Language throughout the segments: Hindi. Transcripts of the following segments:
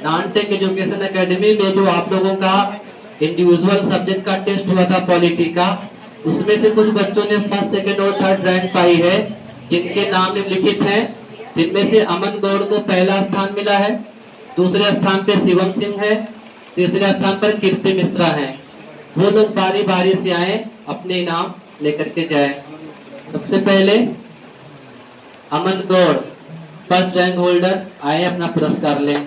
नानटेक एजुकेशन एकेडमी में जो आप लोगों का इंडिविजुअल सब्जेक्ट का टेस्ट हुआ था पॉलिटी का, उसमें से कुछ बच्चों ने फर्स्ट सेकंड और थर्ड रैंक पाई है, जिनके नाम निम्नलिखित हैं। जिनमें से अमन गौड़ को पहला स्थान मिला है, दूसरे स्थान पे शिवम सिंह है, तीसरे स्थान पर कीर्ति मिश्रा है। वो लोग बारी बारी से आए, अपने इनाम लेकर के जाए। सबसे पहले अमन गौड़ फर्स्ट रैंक होल्डर आए, अपना पुरस्कार लें।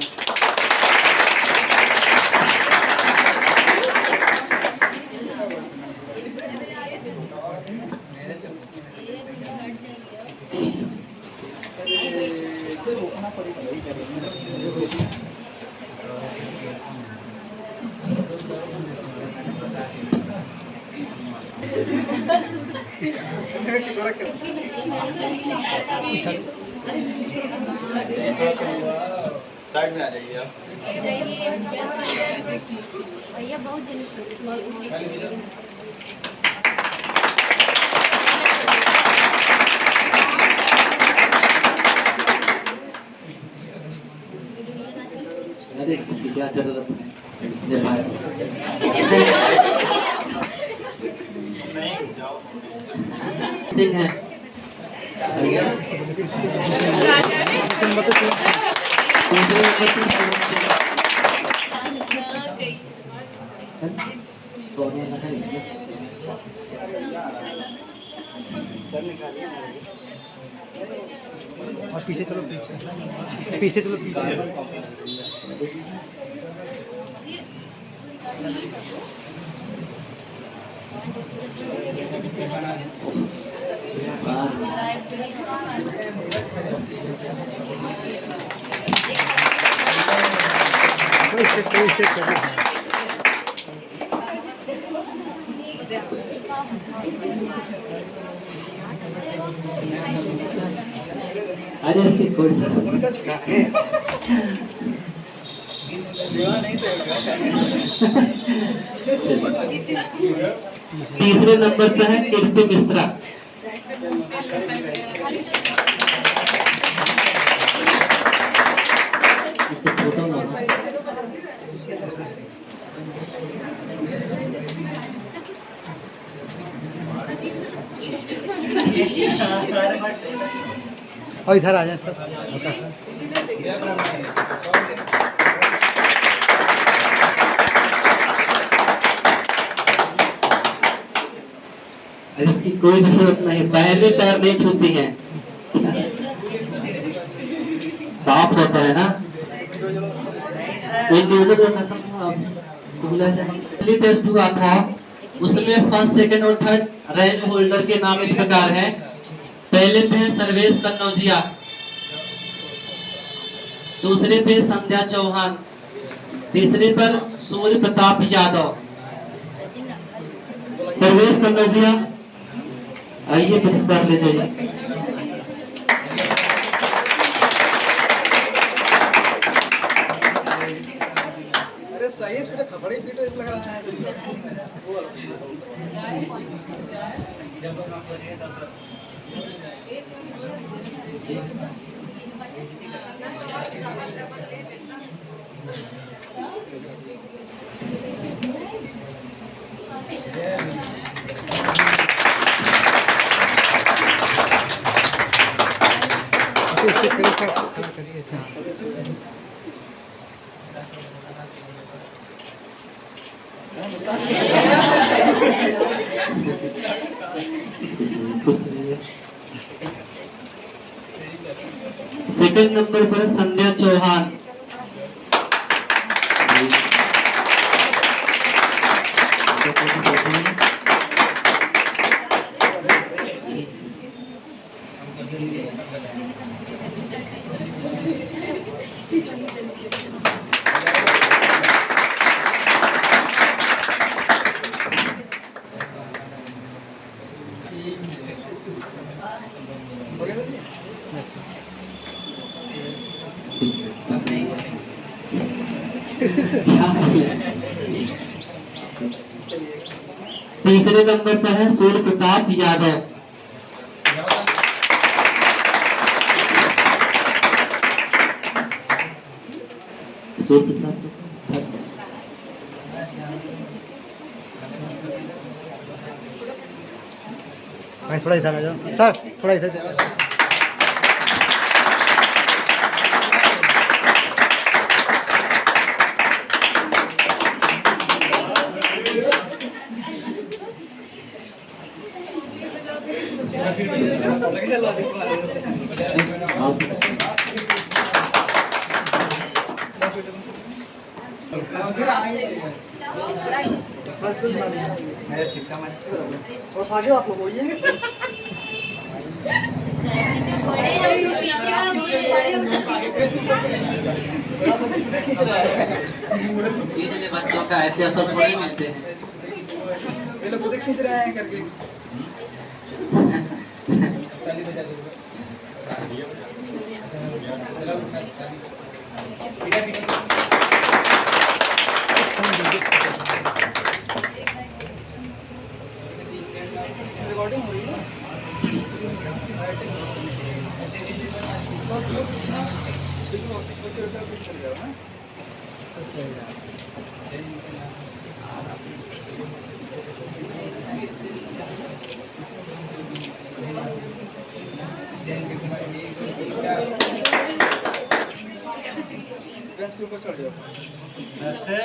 साइड में आ जाइए आप। भैया बहुत दिन अरे क्या जरूरत सिंह है। और पीछे चलो, पीछे चलो, पीछे। अरे इसकी कोई तीसरे नंबर पर है कीर्ति मिश्रा। और इधर आ जाए सब। इसकी कोई जरूरत नहीं, पहले पैर नहीं छूती है। पाप होता है ना। पहली टेस्ट हुआ था, उसमें फर्स्ट सेकंड और थर्ड रैंक होल्डर के नाम इस प्रकार हैं। पहले पे है सर्वेश कन्नौजिया, दूसरे पे संध्या चौहान, तीसरे पर सूर्य प्रताप यादव। सर्वेश कन्नौजिया आइए, पुरस्कार ले जाइए। अरे सही है, इसमें खबरें पीटो लग रहा है। सेकंड नंबर पर संध्या चौहान, तीसरे नंबर पर है सूर्य प्रताप यादव। सूट कितना आप लोग का? भाई थोड़ा इधर आ जाओ सर, थोड़ा इधर चलो। मेरा चिपका मैं और आगे आप लोग होइए। जो बड़े हैं उसके पीछे वाला दूसरे बड़े ये बच्चों का ऐसे असर थोड़े मिलते हैं। ये लोग खुद खींच रहे हैं करके। रिकॉर्डिंग हुई है। बेंच के ऊपर चढ़ जाओ। ऐसे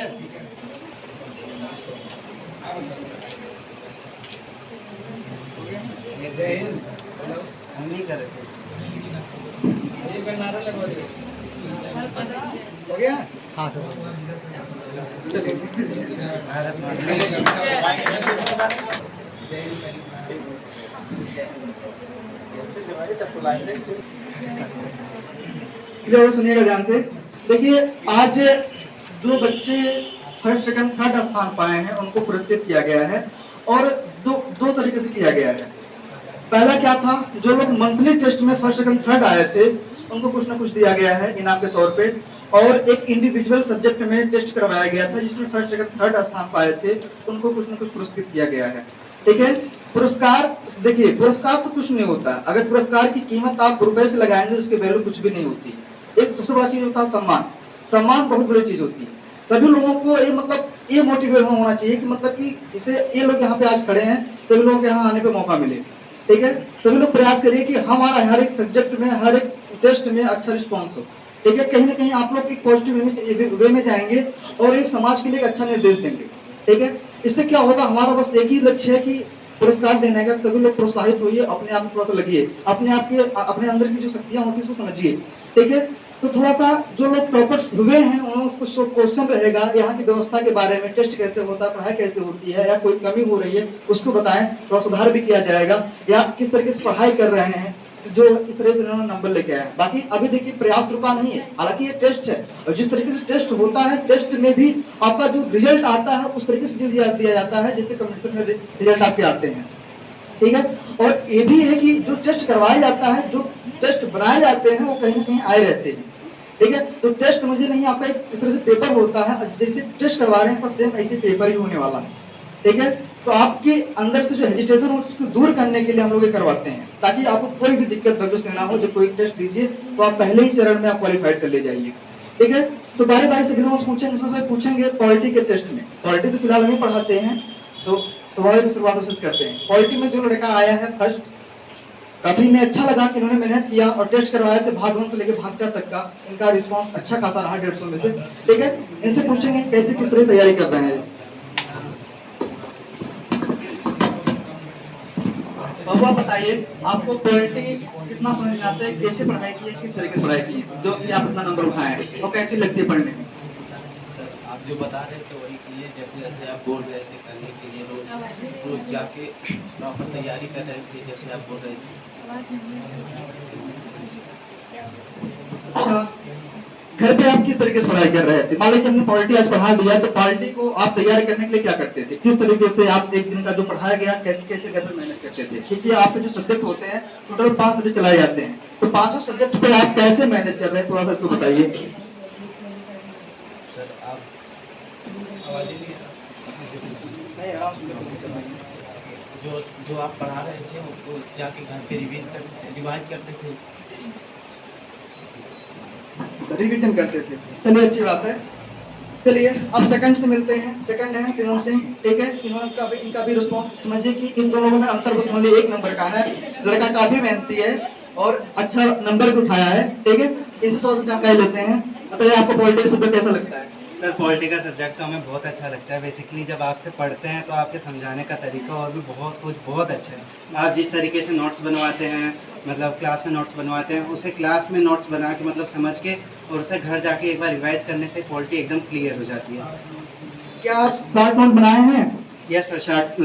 हम नहीं कर रहे। नारा लगवा दो। हो गया? हाँ सर। चलिए चलिए सुनिएगा ध्यान से। देखिए आज जो बच्चे फर्स्ट सेकंड थर्ड स्थान पाए हैं उनको पुरस्कृत किया गया है और दो तरीके से किया गया है। पहला क्या था, जो लोग मंथली टेस्ट में फर्स्ट सेकंड थर्ड आए थे उनको कुछ ना कुछ दिया गया है इनाम के तौर पे, और एक इंडिविजुअल सब्जेक्ट में टेस्ट करवाया गया था जिसमें फर्स्ट सेकंड थर्ड स्थान पाए थे उनको कुछ ना कुछ पुरस्कृत किया गया है। ठीक है, पुरस्कार देखिए, पुरस्कार तो कुछ नहीं होता। अगर पुरस्कार की कीमत आप रुपए से लगाएंगे उसकी वैल्यू कुछ भी नहीं होती। एक सबसे बड़ा चीज होता है सम्मान। सम्मान बहुत बड़ी चीज होती है। सभी लोगों को ये मतलब ये मोटिवेट होना चाहिए कि मतलब कि इसे ये लोग यहाँ पे आज खड़े हैं, सभी लोगों के यहाँ आने पे मौका मिले। ठीक है, सभी लोग प्रयास करिए कि हमारा हर एक सब्जेक्ट में हर एक टेस्ट में अच्छा रिस्पॉन्स हो। ठीक है, कहीं ना कहीं आप लोग एक पॉजिटिव वे में जाएंगे और एक समाज के लिए एक अच्छा निर्देश देंगे। ठीक है, इससे क्या होगा, हमारा बस एक ही लक्ष्य है कि पुरस्कार देने का। सभी लोग प्रोत्साहित होइए, अपने आप में थोड़ा सा लगिए, अपने अंदर की जो शक्तियां होती है उसको समझिए। ठीक है, तो थोड़ा सा जो लोग टॉपर्स हुए हैं उनको कुछ क्वेश्चन रहेगा यहाँ की व्यवस्था के बारे में, टेस्ट कैसे होता है, पढ़ाई कैसे होती है, या कोई कमी हो रही है उसको बताएं, थोड़ा सुधार भी किया जाएगा, या किस तरीके से पढ़ाई कर रहे हैं, जो इस तरह से इन्होंने नंबर लेके आए। बाकी अभी देखिए प्रयास रुका नहीं है, हालांकि ये टेस्ट है और जिस तरीके से टेस्ट होता है टेस्ट में भी आपका जो रिजल्ट आता है उस तरीके से दिया जाता है जैसे कंपटीशन में रिजल्ट आपके आते हैं। ठीक है, और ये भी है कि जो टेस्ट करवाया जाता है, जो टेस्ट बनाए जाते हैं वो कहीं ना कहीं आए रहते हैं। ठीक है, तो टेस्ट समझिए नहीं, आपका एक तरह से पेपर होता है, जैसे टेस्ट करवा रहे हैं बस सेम ऐसे पेपर ही होने वाला है। ठीक है, तो आपके अंदर से जो हेजिटेशन हो उसको दूर करने के लिए हम लोग ये करवाते हैं ताकि आपको कोई भी दिक्कत भविष्य में ना हो। जब कोई टेस्ट दीजिए तो आप पहले ही चरण में आप क्वालिफाइड कर ले जाइए। ठीक है, तो बारी बारी से लोग पूछेंगे, सबसे पूछेंगे पॉलिटी के टेस्ट में। पॉलिटी तो फिलहाल हम पढ़ाते हैं, तो स्वाभाविक शुरुआत से करते हैं। पॉलिटी में जो लड़का आया है फर्स्ट, काफी में अच्छा लगा कि इन्होंने मेहनत किया और टेस्ट करवाए थे भाग 1 से लेकर भाग 4 तक का, इनका रिस्पांस अच्छा खासा रहा 150 में से। ठीक है, इनसे पूछेंगे कैसे किस तरह तैयारी कर रहे हैं। बाबू आप बताइए, आपको पॉलिटी कितना समझ में आता है, कैसे पढ़ाई की है, किस तरीके से पढ़ाई की है जो कि आप इतना नंबर उठाए हैं, और कैसी लगती है पढ़ने में? सर आप जो बता रहे थे वही किए, जैसे जैसे आप बोल रहे थे करने के लिए रोज जाके प्रॉपर तैयारी कर रहे थे जैसे आप बोल रहे थे। अच्छा, घर पे आप किस तरीके से पढ़ाई कर रहे थे? मान लीजिए हमने पॉलिटी आज पढ़ा दिया, तो पॉलिटी को आप तैयारी करने के लिए क्या करते थे, किस तरीके से आप एक दिन का जो पढ़ाया गया कैसे कैसे घर पे मैनेज करते थे? क्योंकि आपके जो सब्जेक्ट होते हैं टोटल 5 सब्जेक्ट चलाए जाते हैं, तो 5 सब्जेक्ट पे आप कैसे मैनेज कर रहे हैं, थोड़ा सा इसको बताइए। सर आप जो आप पढ़ा रहे थे उसको जाके घर पे रिवाइज करते थे। रिवीजन करते थे। चलिए अच्छी बात है। चलिए अब सेकंड से मिलते हैं। सेकंड है शिवम सिंह, ठीक है। इनका भी रिस्पॉन्स समझिए कि इन दोनों में अंतर बस ओनली 1 नंबर का है। लड़का काफी मेहनती है और अच्छा नंबर भी उठाया है, ठीक है। इसी तरह से जानकारी लेते हैं। बताइए आपको पॉलिटिक्स सब्जेक्ट कैसा लगता है? सर पॉलिटी का सब्जेक्ट तो हमें बहुत अच्छा लगता है। बेसिकली जब आपसे पढ़ते हैं तो आपके समझाने का तरीका और भी बहुत अच्छा है। आप जिस तरीके से नोट्स बनवाते हैं, मतलब क्लास में नोट्स बनवाते हैं, उसे क्लास में नोट्स बना के मतलब समझ के और उसे घर जाके एक बार रिवाइज करने से पॉलिटी एकदम क्लियर हो जाती है। क्या आप शॉर्ट नोट बनाए हैं? यस सर,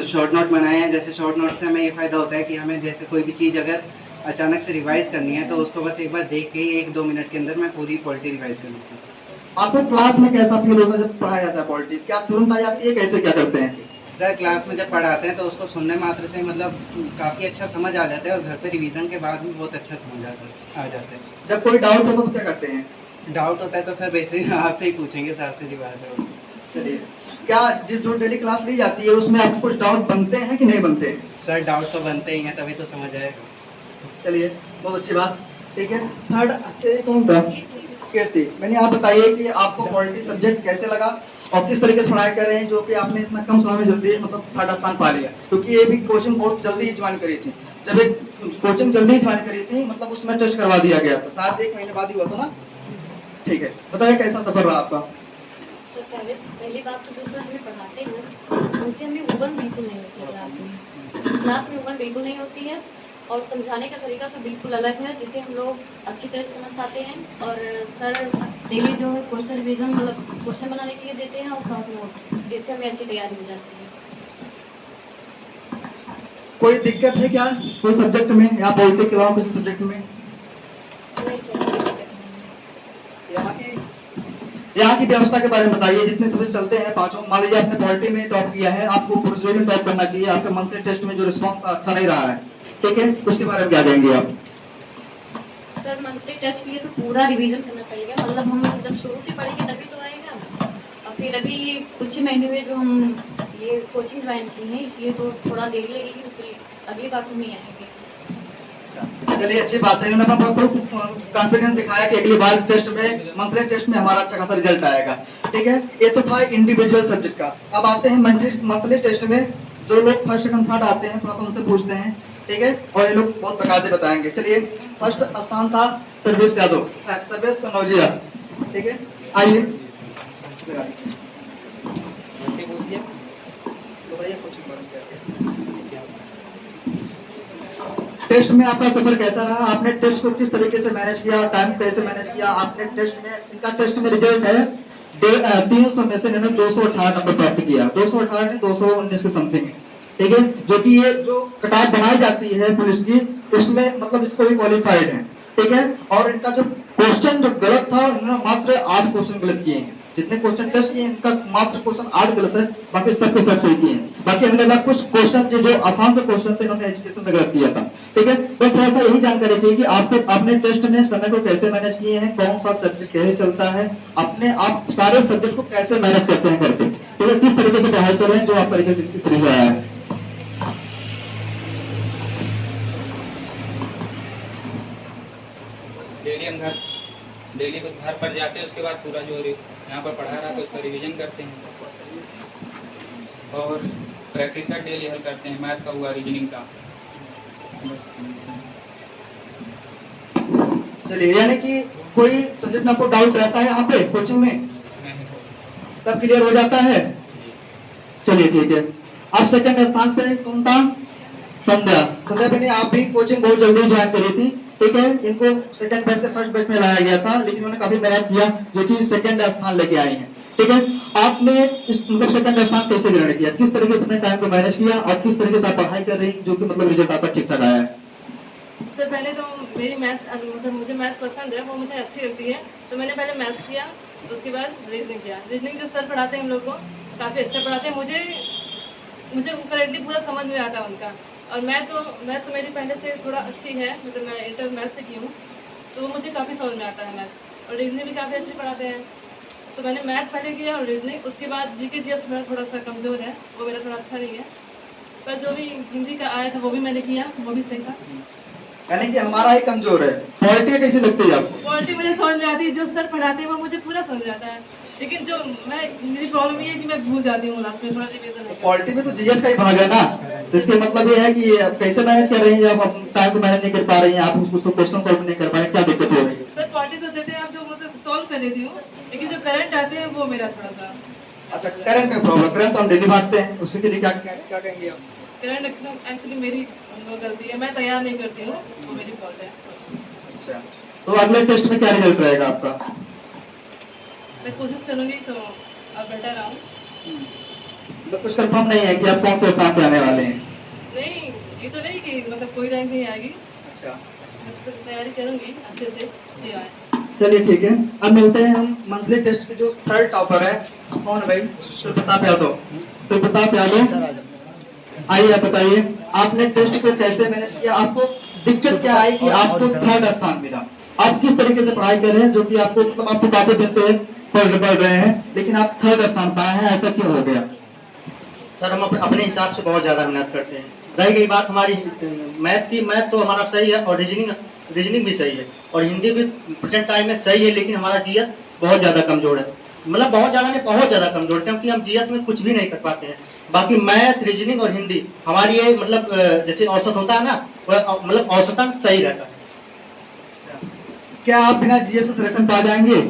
शॉर्ट नोट बनाए हैं। जैसे शॉर्ट नोट से हमें ये फ़ायदा होता है कि हमें जैसे कोई भी चीज़ अगर अचानक से रिवाइज करनी है तो उसको बस एक बार देख के ही 1-2 मिनट के अंदर मैं पूरी पॉलिटी रिवाइज कर लेती हूँ। आपको क्लास में कैसा फील होता है जब पढ़ाया जाता है पॉलिटी? क्या तुरंत आ जाती है, कैसे क्या करते हैं? सर क्लास में जब पढ़ाते हैं तो उसको सुनने मात्र से मतलब काफ़ी अच्छा समझ आ जाता है और घर पे रिवीजन के बाद भी बहुत अच्छा समझ आ जाता है। जब कोई डाउट होता है तो क्या करते हैं? डाउट होता है तो सर वैसे आपसे ही पूछेंगे, सर से बात है। चलिए, क्या जो डेली क्लास ली जाती है उसमें आपको कुछ डाउट बनते हैं कि नहीं बनते हैं? सर डाउट तो बनते ही हैं, तभी तो समझ आएगा। चलिए बहुत अच्छी बात, ठीक है। थर्ड कौन था? कीर्ति। मैंने आप बताइए कि आपको पॉलिटी सब्जेक्ट कैसे लगा और किस तरीके से पढ़ाई कर रहे हैं जो कि आपने इतना कम समय में जल्दी मतलब 3rd स्थान पा लिया, क्योंकि ये भी कोचिंग बहुत जल्दी ही ज्वाइन करी थी। जब एक कोचिंग जल्दी ज्वाइन करी थी मतलब उसमें टेस्ट करवा दिया गया था, शायद 1 महीने बाद ही हुआ था ना? ठीक है, बताइए कैसा सफर रहा आपका? तो पहली बात तो जो सर हमें पढ़ाते हैं उनसे हमें उबन बिल्कुल नहीं होती है क्लास में उबन बिल्कुल नहीं होती है और समझाने का तरीका तो बिल्कुल अलग है जिसे हम लोग अच्छी तरह से समझ पाते हैं। और सर डेली जो है क्वेश्चन रिवीजन मतलब क्वेश्चन बनाने के लिए देते हैं और शॉर्ट नोट्स जिससे हमें अच्छी तैयारी हो जाती है। कोई दिक्कत है क्या कोई सब्जेक्ट में या पॉलिटिक्स के अलावा किसी सब्जेक्ट में? नहीं सर, कोई दिक्कत नहीं है। यहाँ की व्यवस्था के बारे में बताइए। जितने सब्जेक्ट चलते हैं पांचों, मान लीजिए आपने पॉलिटी में टॉप किया है, आपको प्रोसीजर में टॉप करना चाहिए। आपके मंथली टेस्ट में जो रिस्पांस अच्छा नहीं रहा है, ठीक है, उसके बारे में क्या कहेंगे आप? सर मंथली टेस्ट के लिए तो पूरा रिवीजन करना पड़ेगा, मतलब हम जब शुरू से पढ़ेंगे तभी तो आएगा। और फिर अभी कुछ ही महीने में जो हम ये कोचिंग ज्वाइन की है इसलिए तो थोड़ा देर लगेगी, उसके अगली बार तो नहीं आएंगे। चलिए अच्छी बात है, इन्होंने अपना कॉन्फिडेंस दिखाया कि अगली बार टेस्ट में मंथली टेस्ट में हमारा अच्छा खासा रिजल्ट आएगा, ठीक है। ये तो था इंडिविजुअल सब्जेक्ट का। अब आते हैं मंथली टेस्ट में जो लोग 1st, 2nd, 3rd आते हैं थोड़ा सा उनसे पूछते हैं, ठीक है, और ये लोग बहुत बकायदे बताएंगे। चलिए 1st स्थान था सर्वेश यादव, सर्वेश कनौजिया, ठीक है। आइए बताइए कुछ टेस्ट में आपका सफर कैसा रहा? आपने टेस्ट को किस तरीके से मैनेज किया, टाइम कैसे मैनेज किया? आपने टेस्ट में, इनका टेस्ट में रिजल्ट है 300 में से इन्होंने 218 नंबर प्राप्त किया। 218 नहीं 219 के समथिंग है, ठीक है। जो कि ये जो कटाव बनाई जाती है पुलिस की उसमें मतलब इसको भी क्वालिफाइड है, ठीक है। और इनका जो क्वेश्चन जो गलत था इन्होंने मात्र 8 क्वेश्चन गलत किए हैं। जितने क्वेश्चन टेस्ट किए इनका मात्र क्वेश्चन 8 गलत है, बाकी सबके सब सही किए हैं। बाकी हमने लगा कुछ क्वेश्चन जो आसान से क्वेश्चन थे इन्होंने एजुकेशन में गलत किया था, ठीक है। बस थोड़ा सा यही जानकारी चाहिए कि आपको अपने टेस्ट में समय को कैसे मैनेज किए हैं, कौन सा सब्जेक्ट कैसे चलता है, अपने आप सारे सब्जेक्ट को कैसे मैनेज करते हैं करके, ठीक है। किस तरीके से पढ़ाई कर रहे हैं, जो आपका रिजल्ट किस तरीके से आया है। डेली घर पर जाते हैं, उसके बाद पूरा जो यहाँ पर पढ़ा रहा था उसका रिवीजन करते हैं और प्रैक्टिस डेली हल करते हैं। मैथ का हुआ, रीजनिंग का, बस। चलिए, यानी कि कोई सब्जेक्ट में आपको डाउट रहता है यहाँ पे कोचिंग में, सब क्लियर हो जाता है। चलिए ठीक है। अब 2nd स्थान पे कौन था? संध्या। संध्या बहनी, आप भी कोचिंग बहुत जल्दी ज्वाइन करी थी, ठीक है। इनको 2nd बैच से 1st बैच में लाया गया था, लेकिन उन्होंने काफी मेहनत किया जो कि 2nd स्थान लेके आई हैं, ठीक है। आपने इस मतलब 2nd स्थान कैसे ग्रहण किया, किस तरीके से अपने टाइम को मैनेज किया और किस तरीके से आप पढ़ाई कर रही जो कि मतलब रिजल्ट आपका ठीक ठाक आया है? सर पहले तो मेरी मैथ्स मतलब मुझे मैथ्स पसंद है, वो मुझे अच्छी लगती है, तो मैंने पहले मैथ्स किया, उसके बाद रीजनिंग किया। रीजनिंग जो सर पढ़ाते हैं हम लोग को काफ़ी अच्छा पढ़ाते हैं, मुझे करेक्टली पूरा समझ में आता है उनका। और मैथ तो मेरी पहले से थोड़ा अच्छी है, मतलब मैं इंटर मैथ से की हूँ, तो वो मुझे काफ़ी समझ में आता है मैथ। और रीजनिंग भी काफ़ी अच्छी पढ़ाते हैं, तो मैंने मैथ पहले किया और रीजनिंग, उसके बाद जीके जीएस मेरा थोड़ा सा कमज़ोर है, वो मेरा थोड़ा अच्छा नहीं है, पर जो भी हिंदी का आया था वो भी मैंने किया, वो भी सही था। यानी कि हमारा ही कमजोर है। पॉलिटी कैसी लगती है आपको? पॉलिटी मुझे समझ में आती है, जो सर पढ़ाते हैं वो मुझे पूरा समझ आता है, लेकिन जो मेरी प्रॉब्लम ये है कि मैं भूल जाती हूँ लास्ट में, थोड़ा रिवीजन है। पॉलिटी में तो जीएस का ही भाग है ना, तो इसके मतलब ये है कि कैसे मैनेज कर रही हैं आप, टाइम को मैनेज नहीं कर पा रही हैं आप, उसको क्वेश्चन सॉल्व नहीं कर पा रही हैं, क्या दिक्कत हो रही है? सर पॉलिटी तो देते हैं आप, जो मतलब सॉल्व कर लेती हूँ, लेकिन जो करंट आते हैं वो मेरा थोड़ा सा। अच्छा, करंट में प्रॉब्लम, करंट तो हम डेली बांटते हैं, उसके लिए क्या क्या कहेंगे आप? करंट एक्चुअली मेरी गलती है, मैं तैयार नहीं करती हूँ, वो मेरी फॉल्ट है। अच्छा, तो अगले टेस्ट में क्या रिजल्ट रहेगा आपका? मैं कोशिश करूँगी तो अब बेटर आऊँ। तो कुछ कंफर्म नहीं है कि आप कौन से स्थान पे आने वाले हैं? नहीं, ये तो नहीं कि मतलब कोई रैंक नहीं आएगी, अच्छा, मैं तो तैयारी करूँगी अच्छे से, ये आए। चलिए ठीक है। अब मिलते हैं हम मंथली टेस्ट के जो थर्ड टॉपर है, कौन है भाई? शिवप्रताप यादव। शिवप्रताप यादव, आइए आप बताइए, आपने टेस्ट को कैसे मैनेज किया? आपको दिक्कत क्या आई कि आपको थर्ड स्थान मिला? आप किस तरीके से पढ़ाई कर रहे हैं जो कि आपको मतलब आपको काफी दिन से पढ़ रहे हैं, लेकिन आप थर्ड स्थान पाए हैं, ऐसा क्यों हो गया? सर हम अपने हिसाब से बहुत ज़्यादा मेहनत करते हैं। रह गई बात हमारी मैथ की, मैथ तो हमारा सही है और रीजनिंग भी सही है और हिंदी भी प्रेजेंट टाइम में सही है, लेकिन हमारा जीएस बहुत ज़्यादा कमज़ोर है। मतलब बहुत ज़्यादा नहीं, बहुत ज़्यादा कमज़ोर, क्योंकि हम जीएस में कुछ भी नहीं कर पाते हैं। बाकी मैथ, रीजनिंग और हिंदी हमारी ये मतलब जैसे औसत होता है ना, वह मतलब औसतन सही रहता है। क्या आप बिना जीएस के सिलेक्शन पा जाएंगे?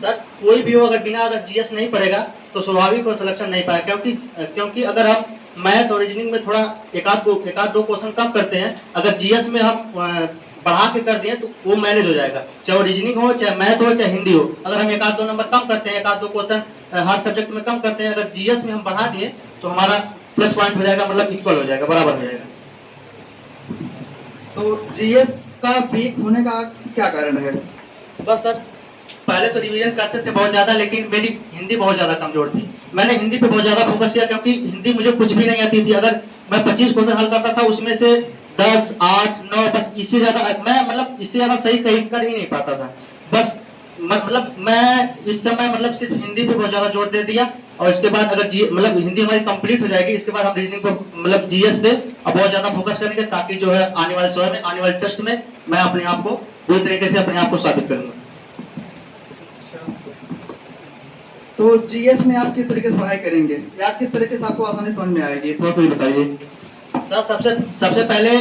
सर कोई भी हो, अगर बिना जीएस नहीं पढ़ेगा तो स्वाभाविक वो सिलेक्शन नहीं पाएगा, क्योंकि अगर हम मैथ और रीजनिंग में थोड़ा एक आध दो क्वेश्चन कम करते हैं, अगर जीएस में हम बढ़ा के कर दिए तो वो मैनेज हो जाएगा। चाहे वो रीजनिंग हो, चाहे मैथ हो, चाहे हिंदी हो, अगर हम एक आध दो नंबर कम करते हैं, एक आध दो क्वेश्चन हर सब्जेक्ट में कम करते हैं, अगर जीएस में हम बढ़ा दिए तो हमारा प्लस पॉइंट हो जाएगा, मतलब इक्वल हो जाएगा, बराबर हो जाएगा। तो जीएस का वीक होने का क्या कारण है? बस सर पहले तो रिवीजन करते थे बहुत ज़्यादा, लेकिन मेरी हिंदी बहुत ज़्यादा कमजोर थी। मैंने हिंदी पे बहुत ज़्यादा फोकस किया, क्योंकि हिंदी मुझे कुछ भी नहीं आती थी। अगर मैं 25 क्वेश्चन हल करता था, उसमें से 10, 8, 9, बस इससे ज़्यादा मैं मतलब इससे ज़्यादा सही कहीं कर ही नहीं पाता था। बस मतलब मैं इस समय मतलब सिर्फ हिंदी पे बहुत ज़्यादा जोर दे दिया, और इसके बाद अगर मतलब हिंदी हमारी कंप्लीट हो जाएगी, इसके बाद हम रीजनिंग पर मतलब जीएस पे अब बहुत ज़्यादा फोकस करेंगे, ताकि जो है आने वाले समय में, आने वाले टेस्ट में मैं अपने आप को पूरी तरीके से अपने आप को साबित करूँगा। तो जीएस में आप किस तरीके से पढ़ाई करेंगे या किस तरीके से आपको आसानी समझ में आएगी, थोड़ा सा बताइए। सर सबसे पहले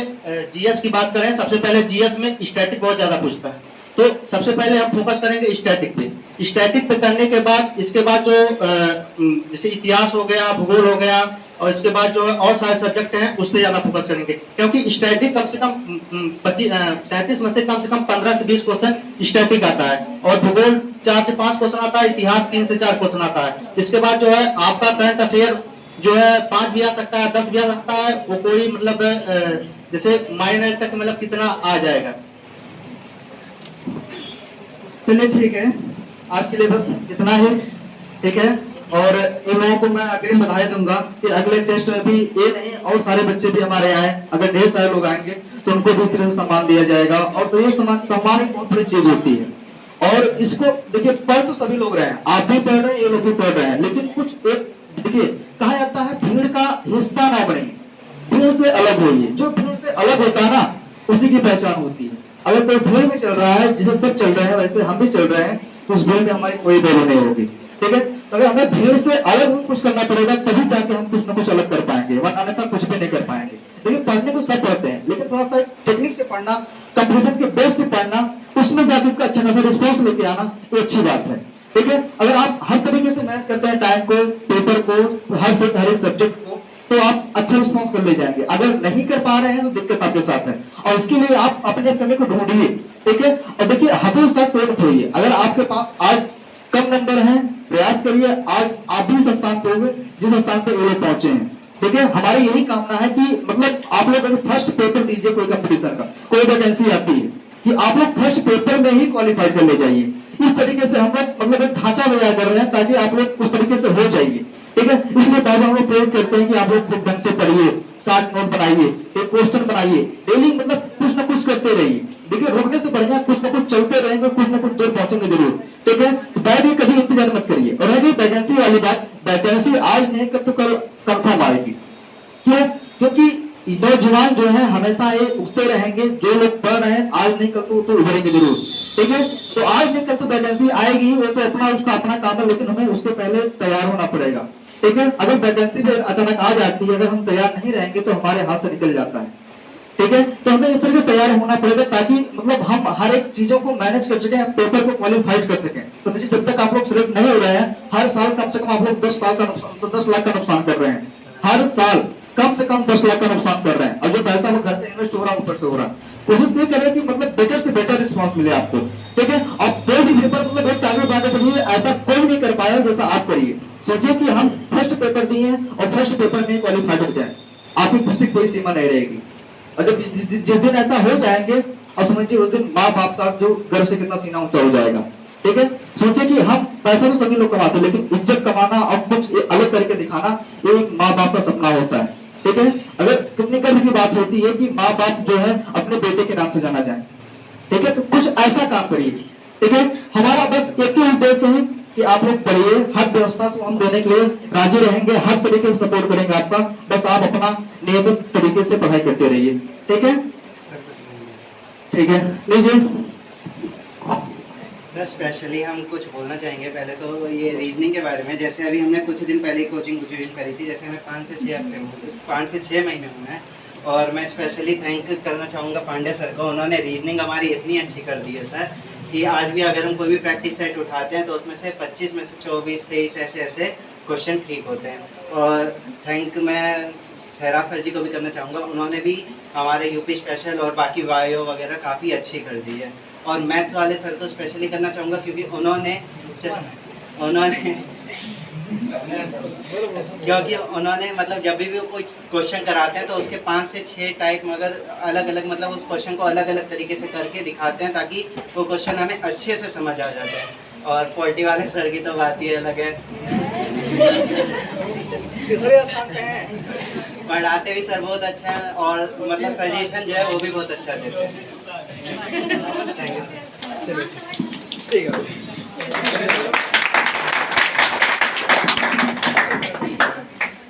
जीएस की बात करें, सबसे पहले जीएस में स्टैटिक बहुत ज़्यादा पूछता है, तो सबसे पहले हम फोकस करेंगे स्टैटिक पे। स्टैटिक पे करने के बाद इसके बाद जो जैसे इतिहास हो गया, भूगोल हो गया, और इसके बाद जो और सारे सब्जेक्ट हैं उस पर ज़्यादा फोकस करेंगे, क्योंकि स्टैटिक कम से कम 37 में से कम 15 से 20 क्वेश्चन स्टैटिक आता है, और भूगोल 4 से 5 क्वेश्चन आता है, इतिहास 3 से 4 क्वेश्चन आता है। इसके बाद जो है आपका करंट अफेयर जो है 5 भी आ सकता है, 10 भी आ सकता है, वो कोई मतलब जैसे माइनर तक मतलब कितना आ जाएगा। चलिए ठीक है, आज के लिए बस इतना ही, ठीक है। और इन लोगों को मैं अग्रिम बधाई दूंगा कि अगले टेस्ट में भी ये नहीं और सारे बच्चे भी हमारे आए, अगर ढेर सारे लोग आएंगे तो उनको भी इस तरह से सम्मान दिया जाएगा। और तो ये सम्मान एक बहुत बड़ी चीज होती है, और इसको देखिए पढ़ तो सभी लोग रहे हैं, आप भी पढ़ रहे हैं, ये लोग भी पढ़ रहे हैं, लेकिन कुछ एक देखिए कहा जाता है भीड़ का हिस्सा ना बने, भीड़ से अलग होइए। जो भीड़ से अलग होता है ना, उसी की पहचान होती है। अगर कोई भीड़ में चल रहा है, जैसे सब चल रहे हैं वैसे हम भी चल रहे हैं, तो उस भीड़ में हमारी कोई वैल्यू नहीं होगी, ठीक है। तो अगर हमें भीड़ से अलग भी कुछ करना पड़ेगा, तभी जाके हम कुछ ना कुछ अलग कर पाएंगे, वरना अन्यथा कुछ भी नहीं कर पाएंगे। लेकिन पढ़ने को सब पढ़ते हैं, लेकिन थोड़ा सा टेक्निक से पढ़ना, कंपटीशन के बेस से पढ़ना, उसमें जाके अच्छा खासा रिस्पॉन्स लेके आना, ये अच्छी बात है, ठीक है। अगर आप हर तरीके से मैनेज करते हैं टाइम को, पेपर को, हर एक सब्जेक्ट को, तो आप अच्छा रिस्पॉन्स कर ले जाएंगे। अगर नहीं कर पा रहे हैं तो दिक्कत आपके साथ है, और इसके लिए आप अपने कमी को ढूंढिए, ठीक है। और देखिए हतोत्साह मत होइए। अगर आपके पास आज कम नंबर हैं, प्रयास करिए आज आप भी इस स्थान पे होंगे जिस स्थान पे ये लोग पहुंचे हैं, ठीक है। हमारी यही कामना है कि मतलब आप लोग अगर फर्स्ट पेपर दीजिए कोई कंपटीशन का, कोई वैकेंसी आती है, कि आप लोग फर्स्ट पेपर में ही क्वालिफाई कर ले जाइए। इस तरीके से हम लोग मतलब एक ढांचा तैयार कर रहे हैं, ताकि आप लोग उस तरीके से हो जाइए, ठीक है। इसलिए बार बार हम लोग प्रेरित करते हैं कि आप लोग ढंग से पढ़िए, 60 नोट बनाइए, एक क्वेश्चन बनाइए, डेली मतलब कुछ ना कुछ करते रहिए। देखिए रुकने से बढ़िया कुछ ना कुछ चलते रहेंगे, कुछ ना कुछ दूर पहुंचेंगे जरूर, ठीक है। बैठ के कभी इंतजार मत करिए। और रही वैकेंसी वाली बात, वैकेंसी आज नहीं कब तो कल कंफर्म आएगी। क्यों? क्योंकि नौजवान जो है हमेशा ये उठते रहेंगे, जो लोग पढ़ रहे हैं आज नहीं कल तो उभरेंगे जरूर, ठीक है। तो आज नहीं कल तो वैकेंसी आएगी, वो तो अपना उसका अपना काम है, लेकिन हमें उसके पहले तैयार होना पड़ेगा, ठीक है। अगर वैकेंसी भी अचानक आ जाती है, अगर हम तैयार नहीं रहेंगे तो हमारे हाथ से निकल जाता है, ठीक है। तो हमें इस तरीके से तैयार होना पड़ेगा ताकि मतलब हम हर एक चीजों को मैनेज कर सकें, पेपर को क्वालिफाइड कर सकें। समझिए जब तक आप लोग सिलेक्ट नहीं हो रहे हैं, हर साल कम से कम आप लोग 10 लाख का नुकसान कर रहे हैं, हर साल कम से कम 10 लाख का नुकसान कर रहे हैं, और जो पैसा वो घर से इन्वेस्ट हो रहा है ऊपर से हो रहा है। कोशिश नहीं करें कि मतलब बेटर से बेटर रिस्पांस मिले आपको, ठीक है। और कोई भी पेपर मतलब एक टारगेट बना के चलिए, ऐसा कोई नहीं कर पाया जैसा आप करिए। सोचिए कि हम फर्स्ट पेपर दिए और फर्स्ट पेपर में क्वालिफाइड हो जाए, आपकी खुशी की कोई सीमा नहीं रहेगी। और जब जिस दिन ऐसा हो जाएंगे, और समझिए उस दिन माँ बाप का जो गर्व से कितना सीना ऊंचा हो जाएगा, ठीक है। सोचिए कि हम पैसा तो सभी लोग कमाते हैं, लेकिन इज्जत कमाना और कुछ अलग करके दिखाना ये एक माँ बाप का सपना होता है, ठीक है। अगर कितनी गर्व की बात होती है कि माँ बाप जो है अपने बेटे के नाम से जाना जाए, ठीक है। तो कुछ ऐसा काम करिए, ठीक है। हमारा बस एक ही उद्देश्य है कि आप लोग पढ़िए, हर व्यवस्था को हम देने के लिए राजी रहेंगे, हर तरीके से सपोर्ट करेंगे आपका, बस आप अपना नियमित तरीके से पढ़ाई करते रहिए, ठीक है, ठीक है। लीजिए सर, स्पेशली हम कुछ बोलना चाहेंगे। पहले तो ये रीजनिंग के बारे में, जैसे अभी हमने कुछ दिन पहले कोचिंग ज्वाइन करी थी, जैसे हमें 5 से 6 महीने हुए हैं, और मैं स्पेशली थैंक करना चाहूँगा पांडे सर को। उन्होंने रीजनिंग हमारी इतनी अच्छी कर दी है सर कि आज भी अगर हम कोई भी प्रैक्टिस सेट उठाते हैं तो उसमें से 25 में से 24, 23 ऐसे क्वेश्चन ठीक होते हैं। और थैंक मैं शहराज सर जी को भी करना चाहूँगा, उन्होंने भी हमारे यूपी स्पेशल और बाकी वायो वगैरह काफ़ी अच्छी कर दी है। और मैथ्स वाले सर को स्पेशली करना चाहूँगा क्योंकि उन्होंने मतलब जब भी वो कोई क्वेश्चन कराते हैं तो उसके 5 से 6 टाइप मगर अलग अलग मतलब उस क्वेश्चन को अलग अलग तरीके से करके दिखाते हैं ताकि वो क्वेश्चन हमें अच्छे से समझ आ जाता है। और पॉलिटी वाले सर की तो बात ही अलग है, तीसरे स्थान पे हैं, पढ़ाते भी सर बहुत अच्छा है और मतलब सजेशन जो है वो भी बहुत अच्छा देते हैं। Thank you sir. ठीक है।